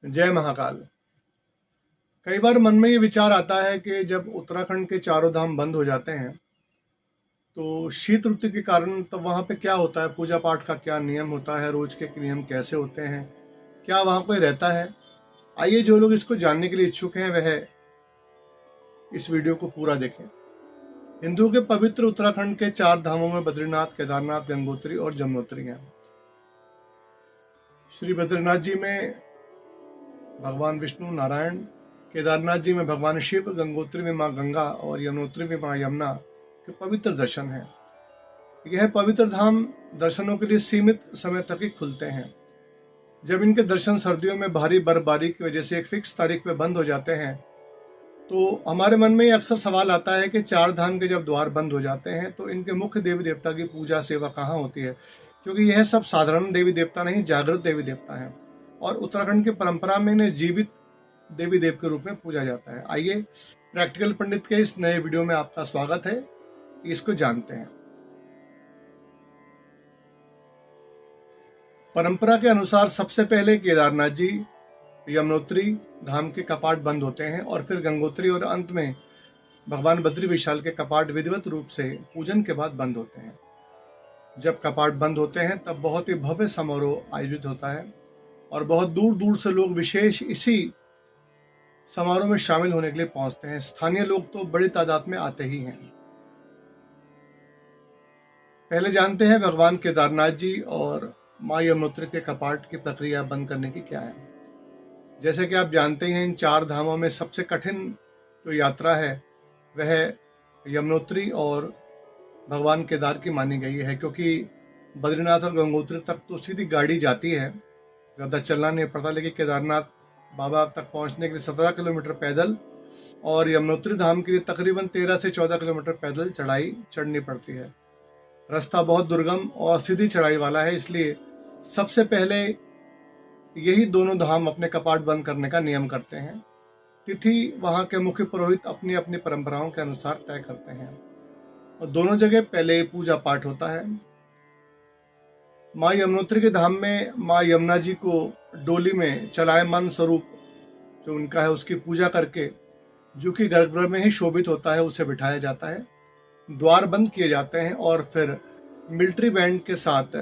जय महाकाल। कई बार मन में ये विचार आता है कि जब उत्तराखंड के चारों धाम बंद हो जाते हैं तो शीत ऋतु के कारण तब वहाँ पे क्या होता है, पूजा पाठ का क्या नियम होता है, रोज के नियम कैसे होते हैं, क्या वहाँ कोई रहता है। आइए, जो लोग इसको जानने के लिए इच्छुक हैं वह इस वीडियो को पूरा देखें। हिंदुओं के पवित्र उत्तराखंड के चार धामों में बद्रीनाथ, केदारनाथ, गंगोत्री और यमुनोत्री हैं। श्री बद्रीनाथ जी में भगवान विष्णु नारायण, केदारनाथ जी में भगवान शिव, गंगोत्री में माँ गंगा और यमुनोत्री में माँ यमुना के पवित्र दर्शन हैं। यह पवित्र धाम दर्शनों के लिए सीमित समय तक ही खुलते हैं। जब इनके दर्शन सर्दियों में भारी बर्फबारी की वजह से एक फिक्स तारीख पे बंद हो जाते हैं तो हमारे मन में अक्सर सवाल आता है कि चार धाम के जब द्वार बंद हो जाते हैं तो इनके मुख्य देवी देवता की पूजा सेवा कहाँ होती है, क्योंकि यह सब साधारण देवी देवता नहीं, जागृत देवी देवता हैं और उत्तराखंड की परंपरा में इन्हें जीवित देवी देव के रूप में पूजा जाता है। आइए, प्रैक्टिकल पंडित के इस नए वीडियो में आपका स्वागत है। इसको जानते हैं। परंपरा के अनुसार सबसे पहले केदारनाथ जी, यमुनोत्री धाम के कपाट बंद होते हैं और फिर गंगोत्री और अंत में भगवान बद्री विशाल के कपाट विधिवत रूप से पूजन के बाद बंद होते हैं। जब कपाट बंद होते हैं तब बहुत ही भव्य समारोह आयोजित होता है और बहुत दूर दूर से लोग विशेष इसी समारोह में शामिल होने के लिए पहुंचते हैं। स्थानीय लोग तो बड़ी तादाद में आते ही हैं। पहले जानते हैं भगवान केदारनाथ जी और माँ यमुनोत्री के कपाट की प्रक्रिया बंद करने की क्या है। जैसे कि आप जानते हैं, इन चार धामों में सबसे कठिन जो यात्रा है वह यमुनोत्री और भगवान केदार की मानी गई है, क्योंकि बद्रीनाथ और गंगोत्री तक तो सीधी गाड़ी जाती है, ज़्यादा चलना नहीं पड़ता। लेकिन केदारनाथ बाबा तक पहुंचने के लिए 17 किलोमीटर पैदल और यमुनोत्री धाम के लिए तकरीबन 13 से 14 किलोमीटर पैदल चढ़ाई चढ़नी पड़ती है। रास्ता बहुत दुर्गम और सीधी चढ़ाई वाला है, इसलिए सबसे पहले यही दोनों धाम अपने कपाट बंद करने का नियम करते हैं। तिथि वहाँ के मुख्य पुरोहित अपनी अपनी परंपराओं के अनुसार तय करते हैं और दोनों जगह पहले पूजा पाठ होता है। माँ यमुनोत्री के धाम में माँ यमुना जी को डोली में चलायमान स्वरूप जो उनका है उसकी पूजा करके, जो कि गर्भगृह में ही शोभित होता है, उसे बिठाया जाता है। द्वार बंद किए जाते हैं और फिर मिलिट्री बैंड के साथ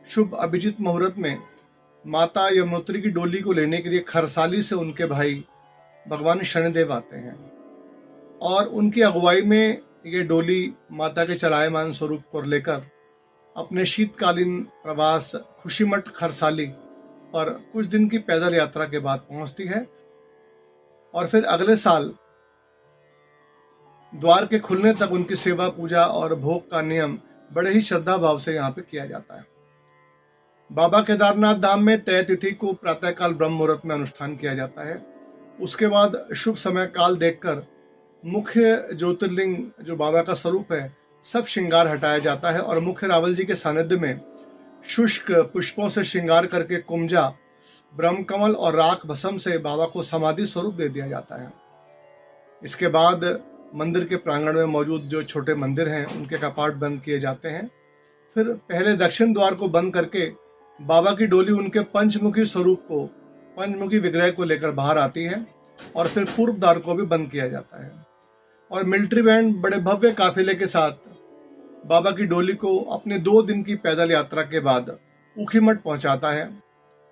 शुभ अभिजीत मुहूर्त में माता यमुनोत्री की डोली को लेने के लिए खरसाली से उनके भाई भगवान शनिदेव आते हैं और उनकी अगुवाई में ये डोली माता के चलायमान स्वरूप को लेकर अपने शीतकालीन प्रवास खुशीमठ खरसाली पर कुछ दिन की पैदल यात्रा के बाद पहुंचती है और फिर अगले साल द्वार के खुलने तक उनकी सेवा, पूजा और भोग का नियम बड़े ही श्रद्धा भाव से यहाँ पे किया जाता है। बाबा केदारनाथ धाम में तय तिथि को प्रातःकाल ब्रह्म मुहूर्त में अनुष्ठान किया जाता है। उसके बाद शुभ समय काल देखकर मुख्य ज्योतिर्लिंग जो बाबा का स्वरूप है सब श्रृंगार हटाया जाता है और मुख्य रावल जी के सानिध्य में शुष्क पुष्पों से श्रृंगार करके कुंजा, ब्रह्मकमल और राख भस्म से बाबा को समाधि स्वरूप दे दिया जाता है। इसके बाद मंदिर के प्रांगण में मौजूद जो छोटे मंदिर हैं उनके कपाट बंद किए जाते हैं। फिर पहले दक्षिण द्वार को बंद करके बाबा की डोली उनके पंचमुखी स्वरूप को, पंचमुखी विग्रह को लेकर बाहर आती है और फिर पूर्व द्वार को भी बंद किया जाता है और मिलिट्री बैंड बड़े भव्य काफिले के साथ बाबा की डोली को अपने 2 दिन की पैदल यात्रा के बाद ऊखीमठ पहुंचाता है,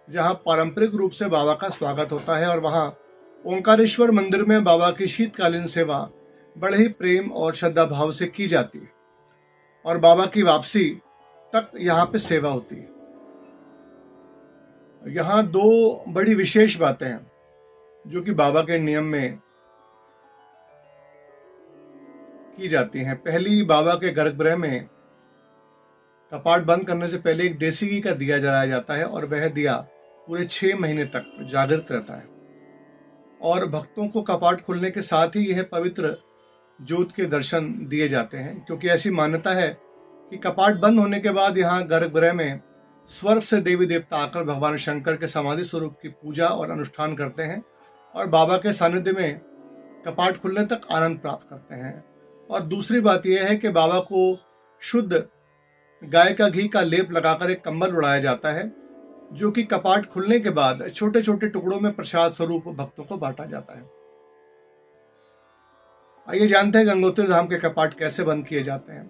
जहां पारंपरिक रूप से बाबा का स्वागत होता है और वहां ओंकारेश्वर मंदिर में बाबा की शीतकालीन सेवा बड़े ही प्रेम और श्रद्धा भाव से की जाती है और बाबा की वापसी तक यहाँ पे सेवा होती है। यहाँ 2 बड़ी विशेष बातें हैं जो कि बाबा के नियम में की जाती हैं। पहली, बाबा के गर्भगृह में कपाट बंद करने से पहले एक देसी घी का दिया जलाया जाता है और वह दिया पूरे 6 महीने तक जागृत रहता है और भक्तों को कपाट खुलने के साथ ही यह पवित्र ज्योत के दर्शन दिए जाते हैं, क्योंकि ऐसी मान्यता है कि कपाट बंद होने के बाद यहाँ गर्भगृह में स्वर्ग से देवी देवता आकर भगवान शंकर के समाधि स्वरूप की पूजा और अनुष्ठान करते हैं और बाबा के सानिध्य में कपाट खुलने तक आनंद प्राप्त करते हैं। और दूसरी बात यह है कि बाबा को शुद्ध गाय का घी का लेप लगाकर एक कंबल उड़ाया जाता है जो कि कपाट खुलने के बाद छोटे छोटे टुकड़ों में प्रसाद स्वरूप भक्तों को बांटा जाता है। आइए जानते हैं गंगोत्री धाम के कपाट कैसे बंद किए जाते हैं।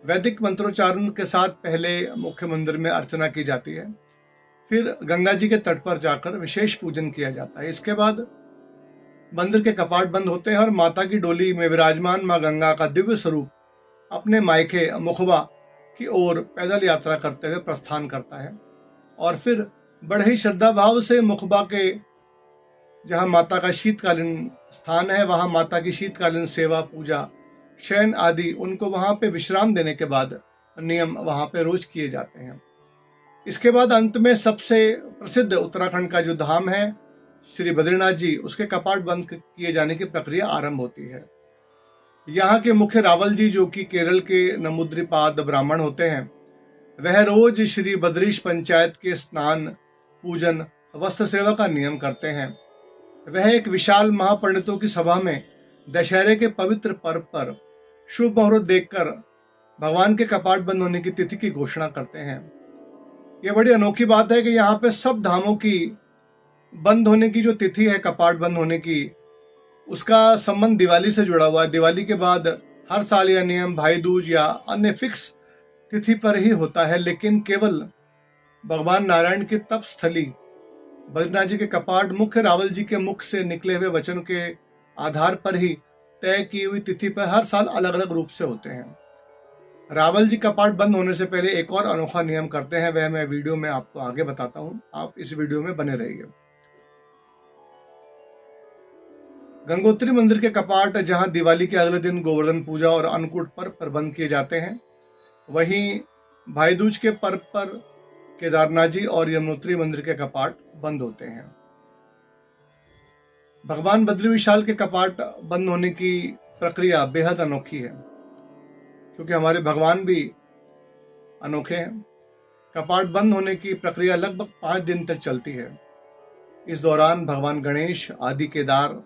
वैदिक मंत्रोच्चारण के साथ पहले मुख्य मंदिर में अर्चना की जाती है, फिर गंगा जी के तट पर जाकर विशेष पूजन किया जाता है। इसके बाद मंदिर के कपाट बंद होते हैं और माता की डोली में विराजमान मां गंगा का दिव्य स्वरूप अपने मायके मुखबा की ओर पैदल यात्रा करते हुए प्रस्थान करता है और फिर बड़े ही श्रद्धा भाव से मुखबा के जहां माता का शीतकालीन स्थान है वहां माता की शीतकालीन सेवा, पूजा, शयन आदि उनको वहां पे विश्राम देने के बाद नियम वहां पे रोज किए जाते हैं। इसके बाद अंत में सबसे प्रसिद्ध उत्तराखंड का जो धाम है श्री बद्रीनाथ जी, उसके कपाट बंद किए जाने की प्रक्रिया आरंभ होती है। यहाँ के मुख्य रावल जी, जो कि केरल के नमुद्रिपाद ब्राह्मण होते हैं, वह रोज श्री बद्रीश पंचायत के स्नान, पूजन, वस्त्र सेवा का नियम करते हैं। वह एक विशाल महापंडितों की सभा में दशहरे के पवित्र पर्व पर शुभ मुहूर्त देखकर भगवान के कपाट बंद होने की तिथि की घोषणा करते हैं। यह बड़ी अनोखी बात है कि यहाँ पे सब धामों की बंद होने की जो तिथि है, कपाट बंद होने की, उसका संबंध दिवाली से जुड़ा हुआ है। दिवाली के बाद हर साल यह नियम भाई दूज या अन्य फिक्स तिथि पर ही होता है, लेकिन केवल भगवान नारायण की तप स्थली बद्रीनाथ जी के कपाट मुख्य रावल जी के मुख से निकले हुए वचन के आधार पर ही तय की हुई तिथि पर हर साल अलग अलग रूप से होते हैं। रावल जी कपाट बंद होने से पहले एक और अनोखा नियम करते हैं, वह मैं वीडियो में आपको आगे बताता हूं। आप इस वीडियो में बने रहिए। गंगोत्री मंदिर के कपाट जहां दिवाली के अगले दिन गोवर्धन पूजा और अन्नकूट पर्व पर बंद किए जाते हैं, वहीं भाई दूज के पर्व पर केदारनाथ जी और यमुनोत्री मंदिर के कपाट बंद होते हैं। भगवान बद्री विशाल के कपाट बंद होने की प्रक्रिया बेहद अनोखी है, क्योंकि हमारे भगवान भी अनोखे हैं। कपाट बंद होने की प्रक्रिया लगभग 5 दिन तक चलती है। इस दौरान भगवान गणेश, आदि केदार,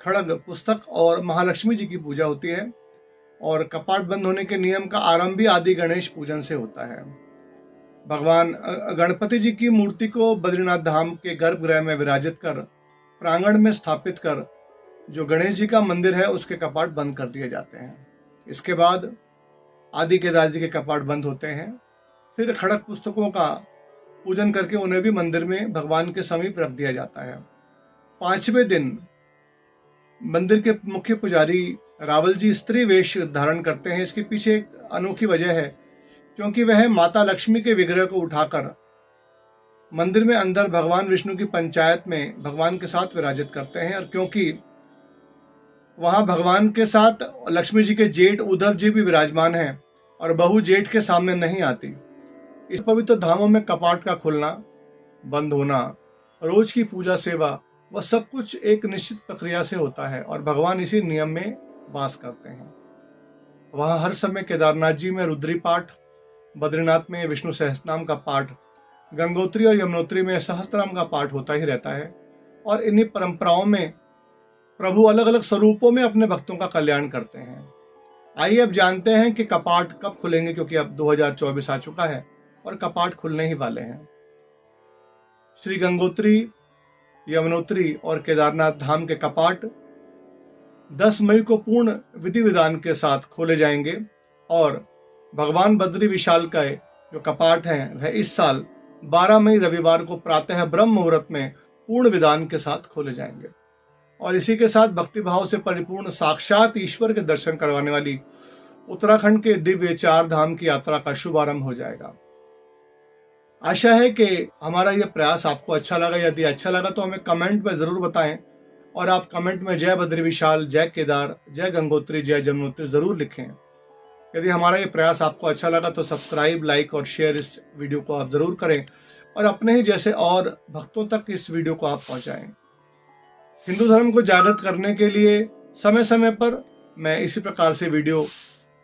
खड़ग, पुस्तक और महालक्ष्मी जी की पूजा होती है और कपाट बंद होने के नियम का आरंभ भी आदि गणेश पूजन से होता है। भगवान गणपति जी की मूर्ति को बद्रीनाथ धाम के गर्भगृह में विराजित कर प्रांगण में स्थापित कर जो गणेश जी का मंदिर है उसके कपाट बंद कर दिए जाते हैं। इसके बाद आदि केदार जी के कपाट बंद होते हैं। फिर खड़ग पुस्तकों का पूजन करके उन्हें भी मंदिर में भगवान के समीप रख दिया जाता है। 5वें दिन मंदिर के मुख्य पुजारी रावल जी स्त्री वेश धारण करते हैं। इसके पीछे एक अनोखी वजह है, क्योंकि वह माता लक्ष्मी के विग्रह को उठाकर मंदिर में अंदर भगवान विष्णु की पंचायत में भगवान के साथ विराजित करते हैं, और क्योंकि वहां भगवान के साथ लक्ष्मी जी के जेठ उद्धव जी भी विराजमान हैं और बहू जेठ के सामने नहीं आती, इस पवित्र धामों में कपाट का खुलना, बंद होना, रोज की पूजा सेवा, वह सब कुछ एक निश्चित प्रक्रिया से होता है और भगवान इसी नियम में वास करते हैं। वहां हर समय केदारनाथ जी में रुद्री पाठ, बद्रीनाथ में विष्णु सहस्त्रनाम का पाठ, गंगोत्री और यमुनोत्री में सहस्त्रनाम का पाठ होता ही रहता है। और इन्हीं परंपराओं में प्रभु अलग अलग स्वरूपों में अपने भक्तों का कल्याण करते हैं। आइए अब जानते हैं कि कपाट कब खुलेंगे, क्योंकि अब 2024 आ चुका है और कपाट खुलने ही वाले हैं। श्री गंगोत्री, यमुनोत्री और केदारनाथ धाम के कपाट 10 मई को पूर्ण विधि विधान के साथ खोले जाएंगे और भगवान बद्री विशाल का जो कपाट हैं वह इस साल 12 मई रविवार को प्रातः ब्रह्म मुहूर्त में पूर्ण विधान के साथ खोले जाएंगे। और इसी के साथ भक्तिभाव से परिपूर्ण साक्षात ईश्वर के दर्शन करवाने वाली उत्तराखंड के दिव्य 4 धाम की यात्रा का शुभारंभ हो जाएगा। आशा है कि हमारा यह प्रयास आपको अच्छा लगा। यदि अच्छा लगा तो हमें कमेंट में जरूर बताएं, और आप कमेंट में जय बद्री विशाल, जय केदार, जय गंगोत्री, जय यमुनोत्री जरूर लिखें। यदि हमारा ये प्रयास आपको अच्छा लगा तो सब्सक्राइब, लाइक और शेयर इस वीडियो को आप जरूर करें और अपने ही जैसे और भक्तों तक इस वीडियो को आप पहुंचाएं। हिंदू धर्म को जागृत करने के लिए समय समय पर मैं इसी प्रकार से वीडियो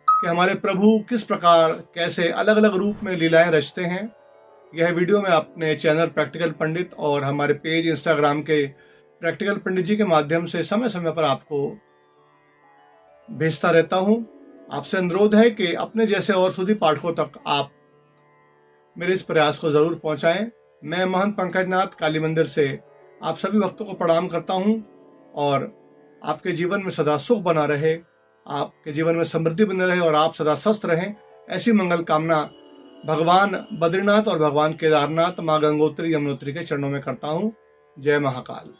कि हमारे प्रभु किस प्रकार कैसे अलग अलग रूप में लीलाएं रचते हैं, यह वीडियो मैं अपने चैनल प्रैक्टिकल पंडित और हमारे पेज इंस्टाग्राम के प्रैक्टिकल पंडित जी के माध्यम से समय समय पर आपको भेजता रहता हूं। आपसे अनुरोध है कि अपने जैसे और सुधी पाठकों तक आप मेरे इस प्रयास को जरूर पहुंचाएं। मैं महंत पंकजनाथ काली मंदिर से आप सभी भक्तों को प्रणाम करता हूँ और आपके जीवन में सदा सुख बना रहे, आपके जीवन में समृद्धि बनी रहे और आप सदा स्वस्थ रहें, ऐसी मंगल कामना भगवान बद्रीनाथ और भगवान केदारनाथ, माँ गंगोत्री यमुनोत्री के चरणों में करता हूँ। जय महाकाल।